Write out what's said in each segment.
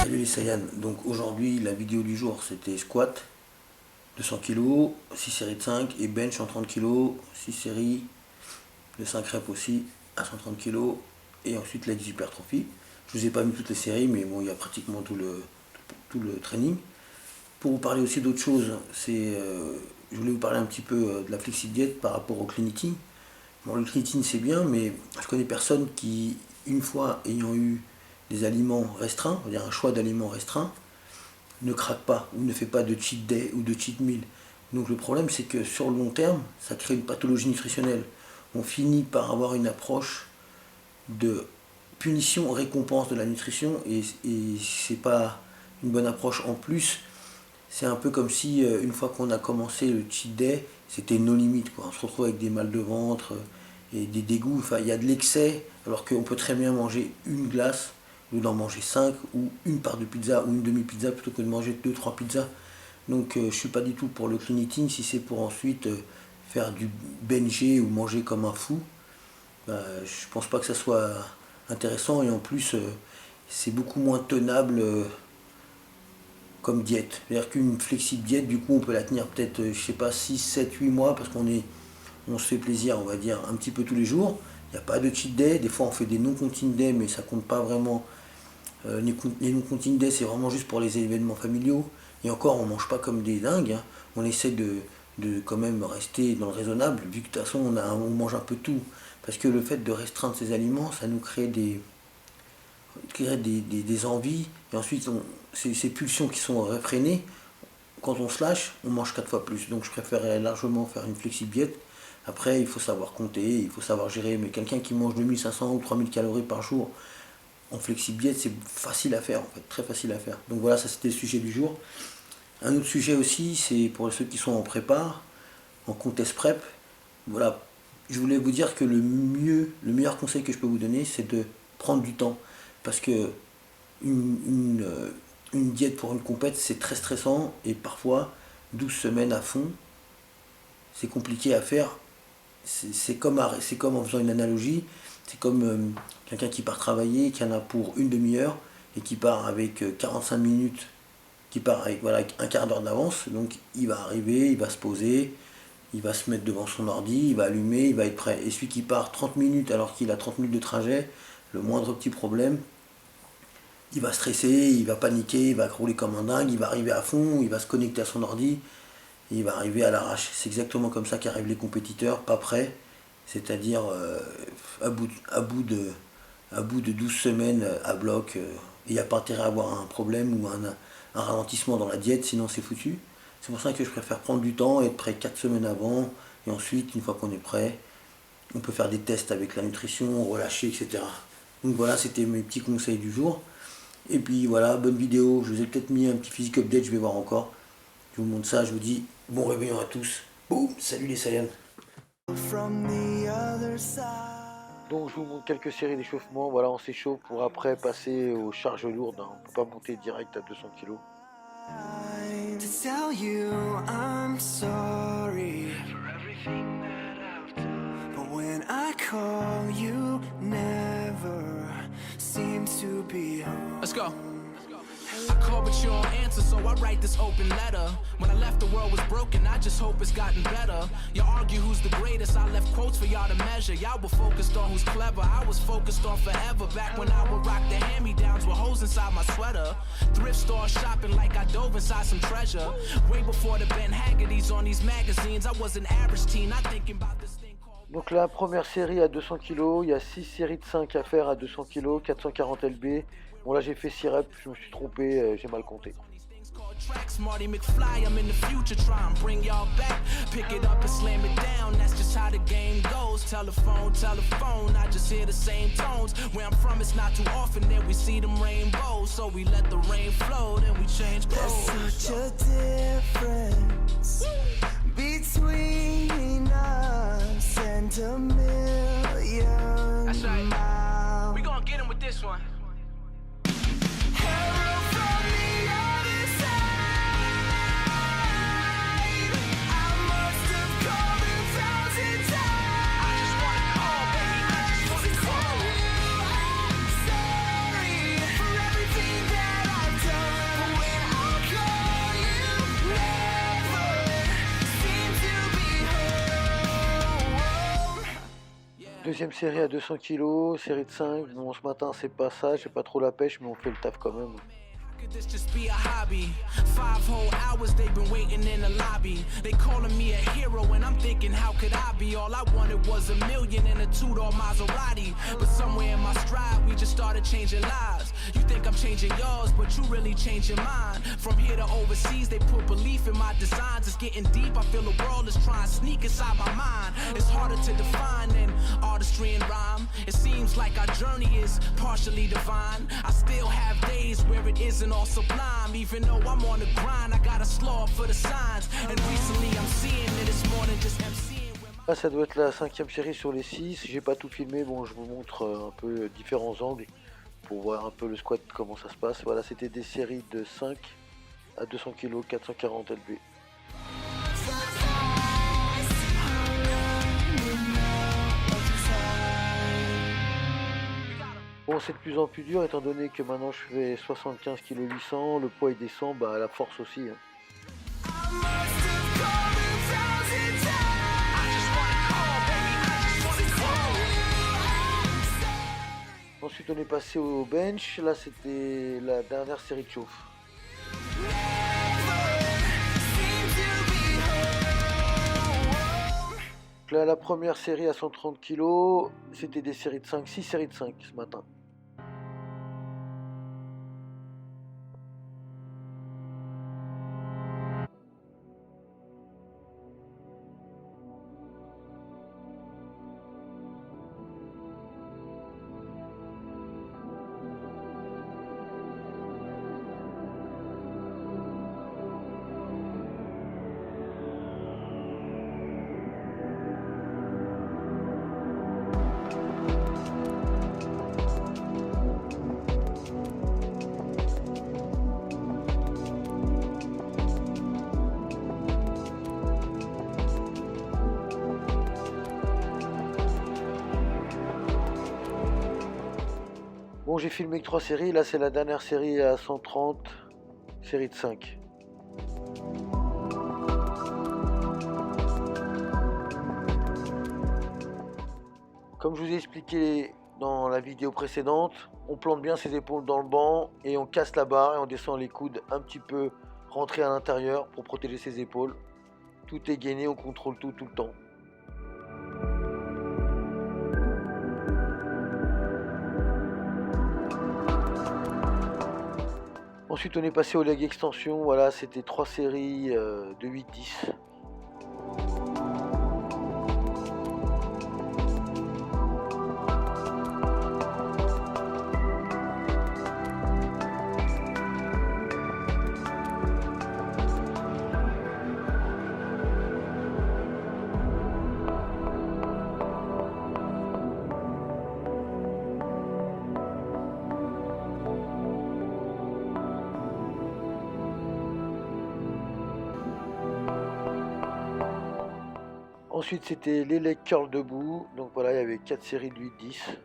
Salut les Saiyans, donc aujourd'hui la vidéo du jour c'était squat 200 kg, 6 séries de 5 et bench en 30 kg, 6 séries de 5 reps aussi à 130 kg et ensuite legs hypertrophie. Je vous ai pas mis toutes les séries mais bon il y a pratiquement tout le training. Pour vous parler aussi d'autre chose, je voulais vous parler un petit peu de la flexi-diète par rapport au clean eating. Bon, le clean eating c'est bien mais je connais personne qui, une fois ayant eu des aliments restreints, on va dire un choix d'aliments restreint, ne craque pas ou ne fait pas de cheat day ou de cheat meal. Donc le problème c'est que sur le long terme, ça crée une pathologie nutritionnelle. On finit par avoir une approche de punition-récompense de la nutrition et c'est pas une bonne approche. En plus, c'est un peu comme si une fois qu'on a commencé le cheat day, c'était nos limites, quoi. On se retrouve avec des mal de ventre et des dégoûts. Enfin, il y a de l'excès alors qu'on peut très bien manger une glace au lieu d'en manger 5 ou une part de pizza ou une demi-pizza plutôt que de manger deux trois pizzas. Donc je suis pas du tout pour le clean eating si c'est pour ensuite faire du BNG ou manger comme un fou. Je pense pas que ça soit intéressant et en plus c'est beaucoup moins tenable comme diète. C'est-à-dire qu'une flexible diète, du coup on peut la tenir peut-être, je sais pas, 6 7 8 mois parce on se fait plaisir, on va dire, un petit peu tous les jours. Il n'y a pas de cheat day, des fois on fait des non-continue day mais ça compte pas vraiment. Les non-continue day c'est vraiment juste pour les événements familiaux. Et encore on mange pas comme des dingues, hein. On essaie de quand même rester dans le raisonnable vu que de toute façon on mange un peu tout. Parce que le fait de restreindre ces aliments ça nous crée des envies et ensuite ces pulsions qui sont réfrénées, quand on se lâche, on mange 4 fois plus. Donc je préférerais largement faire une flexible diète. Après, il faut savoir compter, il faut savoir gérer. Mais quelqu'un qui mange 2500 ou 3000 calories par jour en flexible diète, c'est facile à faire en fait, très facile à faire. Donc voilà, ça c'était le sujet du jour. Un autre sujet aussi, c'est pour ceux qui sont en prépa, en contest prep. Voilà, je voulais vous dire que le meilleur conseil que je peux vous donner, c'est de prendre du temps. Parce que une diète pour une compète, c'est très stressant et parfois 12 semaines à fond, c'est compliqué à faire. C'est comme en faisant une analogie, c'est comme quelqu'un qui part travailler, qui en a pour une demi-heure et qui part avec 45 minutes, qui part avec voilà, un quart d'heure d'avance. Donc il va arriver, il va se poser, il va se mettre devant son ordi, il va allumer, il va être prêt. Et celui qui part 30 minutes alors qu'il a 30 minutes de trajet, le moindre petit problème, il va stresser, il va paniquer, il va rouler comme un dingue, il va arriver à fond, il va se connecter à son ordi, et il va arriver à l'arrache. C'est exactement comme ça qu'arrivent les compétiteurs, pas prêts, c'est-à-dire à bout de 12 semaines à bloc. Il n'y a pas intérêt à avoir un problème ou un ralentissement dans la diète, sinon c'est foutu. C'est pour ça que je préfère prendre du temps, être prêt 4 semaines avant, et ensuite, une fois qu'on est prêt, on peut faire des tests avec la nutrition, relâcher, etc. Donc voilà, c'était mes petits conseils du jour. Et puis voilà, bonne vidéo. Je vous ai peut-être mis un petit physique update, je vais voir encore. Je vous montre ça, je vous dis bon réveillon à tous. Boum, salut les Saiyans. Donc je vous montre quelques séries d'échauffement. Voilà, on s'échauffe pour après passer aux charges lourdes, hein. On ne peut pas monter direct à 200 kg. To tell you I'm sorry for everything that I've done. But when I call you never seem to be home. Let's go. I call but you don't answer, so I write this open letter. When I left the world was broken, I just hope it's gotten better. You argue who's the greatest, I left quotes for y'all to measure. Y'all were focused on who's clever, I was focused on forever. Back when I would rock the hand-me-downs with holes inside my sweater. Thrift store shopping like I dove inside some treasure. Way before the Ben Haggerty's on these magazines, I was an average teen, not thinking about this thing called... Donc la première série à 200 kg, il y a 6 séries de 5 à faire à 200 kg, 440 lb. Bon là j'ai fait 6 reps, je me suis trompé, j'ai mal compté. Tracks, Marty McFly, I'm in the future, try and bring y'all back. Pick it up and slam it down, that's just how the game goes. Telephone, telephone, I just hear the same tones. Where I'm from, it's not too often that we see them rainbows. So we let the rain flow, then we change clothes. There's such a difference between us and a million That's right. miles. We gon' get him with this one. Hello from the other side. I must have called 1,000 times. I just wanna call, baby, I just To wanna tell call. you I'm sorry for everything that I've done. But when I call you, never seem to be home. Deuxième série à 200 kg, série de 5. Bon, ce matin, c'est pas ça, j'ai pas trop la pêche, mais on fait le taf quand même. Could this just be a hobby? 5 whole hours they've been waiting in the lobby. They calling me a hero and I'm thinking how could I be? All I wanted was $1 million and a two-door Maserati. But somewhere in my stride we just started changing lives. You think I'm changing yours, but you really changing mine. From here to overseas they put belief in my designs. It's getting deep, I feel the world is trying to sneak inside my mind. It's harder to define than artistry and rhyme. It seems like our journey is partially divine. I still have days where it isn't all sublime. Even though I'm on the grind, I gotta slow up for the signs. And recently I'm seeing that it's more than just MCing. Là, ça doit être la 5e série sur les 6. J'ai pas tout filmé, bon, je vous montre un peu différents angles pour voir un peu le squat, comment ça se passe. Voilà, c'était des séries de 5 à 200 kg, 440 lb. Bon, c'est de plus en plus dur étant donné que maintenant je fais 75 kg 800, le poids il descend, bah la force aussi. Hein. I must have called 1,000 times. I just wanna call, baby, I just wanna call. Ensuite on est passé au bench, là c'était la dernière série de chauffe. Donc là la première série à 130 kg, c'était des séries de 5, 6 séries de 5 ce matin. Bon, j'ai filmé que 3 séries, là c'est la dernière série à 130, série de 5. Comme je vous ai expliqué dans la vidéo précédente, on plante bien ses épaules dans le banc et on casse la barre et on descend les coudes un petit peu rentrés à l'intérieur pour protéger ses épaules. Tout est gainé, on contrôle tout le temps. Ensuite on est passé au leg extension, voilà c'était 3 séries de 8-10. Ensuite c'était les leg curls debout, donc voilà il y avait 4 séries de 8-10.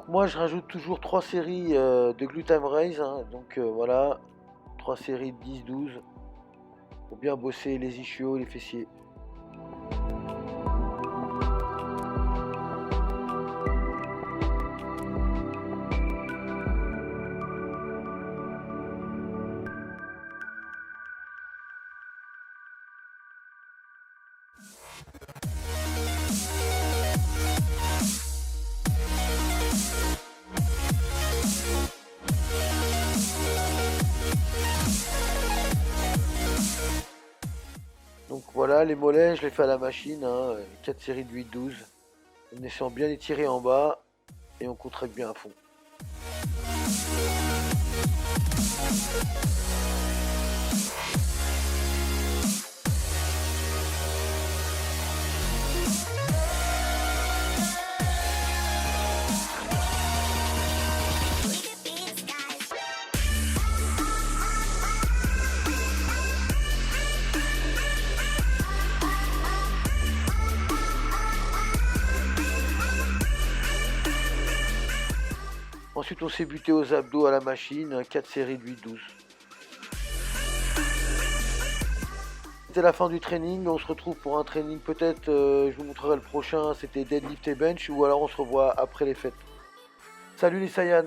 Donc moi je rajoute toujours 3 séries de Glutime Raise, hein. Donc voilà, 3 séries de 10-12 pour bien bosser les ischios, les fessiers. Donc voilà, les mollets, je les fais à la machine, hein, 4 séries de 8-12, en essayant bien étirer en bas et on contracte bien à fond. Ensuite on s'est buté aux abdos à la machine, 4 séries de 8-12. C'était la fin du training, on se retrouve pour un training peut-être, je vous montrerai le prochain, c'était deadlift et bench, ou alors on se revoit après les fêtes. Salut les Saiyans!